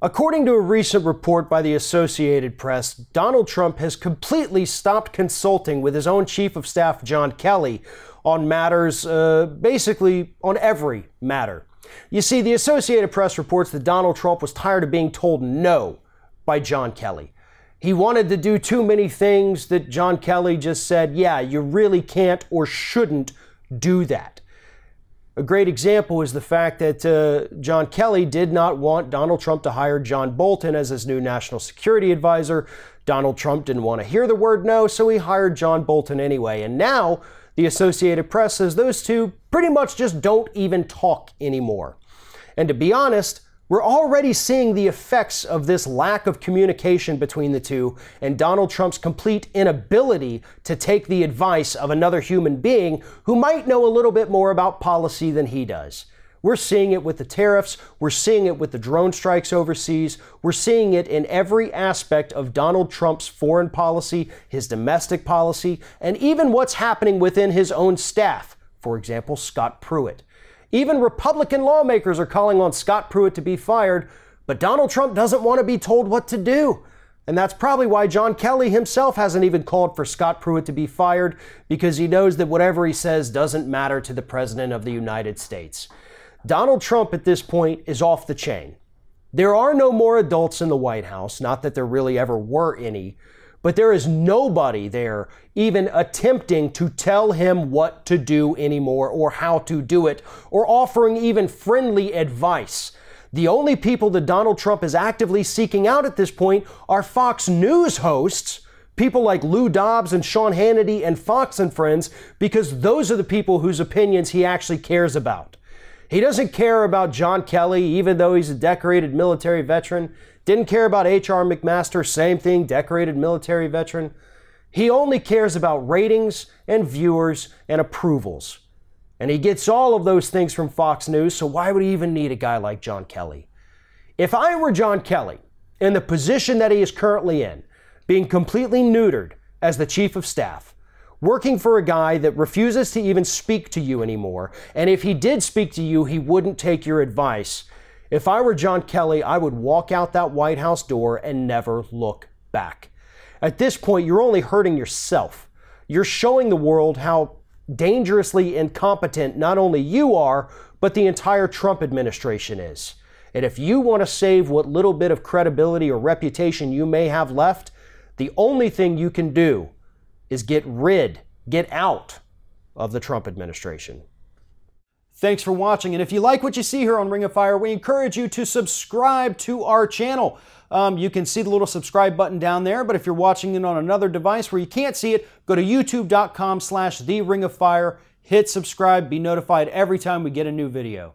According to a recent report by the Associated Press, Donald Trump has completely stopped consulting with his own Chief of Staff, John Kelly, on matters, basically on every matter. You see, the Associated Press reports that Donald Trump was tired of being told no by John Kelly. He wanted to do too many things that John Kelly just said, yeah, you really can't or shouldn't do that. A great example is the fact that John Kelly did not want Donald Trump to hire John Bolton as his new national security advisor. Donald Trump didn't want to hear the word no, so he hired John Bolton anyway. And now the Associated Press says those two pretty much just don't even talk anymore. And to be honest, we're already seeing the effects of this lack of communication between the two and Donald Trump's complete inability to take the advice of another human being who might know a little bit more about policy than he does. We're seeing it with the tariffs. We're seeing it with the drone strikes overseas. We're seeing it in every aspect of Donald Trump's foreign policy, his domestic policy, and even what's happening within his own staff. For example, Scott Pruitt. Even Republican lawmakers are calling on Scott Pruitt to be fired, but Donald Trump doesn't want to be told what to do. And that's probably why John Kelly himself hasn't even called for Scott Pruitt to be fired, because he knows that whatever he says doesn't matter to the President of the United States. Donald Trump at this point is off the chain. There are no more adults in the White House, not that there really ever were any, but there is nobody there even attempting to tell him what to do anymore or how to do it or offering even friendly advice. The only people that Donald Trump is actively seeking out at this point are Fox News hosts, people like Lou Dobbs and Sean Hannity and Fox and Friends, because those are the people whose opinions he actually cares about. He doesn't care about John Kelly, even though he's a decorated military veteran. Didn't care about H.R. McMaster, same thing, decorated military veteran. He only cares about ratings and viewers and approvals. And he gets all of those things from Fox News, so why would he even need a guy like John Kelly? If I were John Kelly, in the position that he is currently in, being completely neutered as the Chief of Staff, working for a guy that refuses to even speak to you anymore, and if he did speak to you, he wouldn't take your advice. If I were John Kelly, I would walk out that White House door and never look back. At this point, you're only hurting yourself. You're showing the world how dangerously incompetent not only you are, but the entire Trump administration is. And if you want to save what little bit of credibility or reputation you may have left, the only thing you can do is get out of the Trump administration. Thanks for watching, and if you like what you see here on Ring of Fire, we encourage you to subscribe to our channel. You can see the little subscribe button down there, but if you're watching it on another device where you can't see it, go to youtube.com/TheRingOfFire, hit subscribe, be notified every time we get a new video.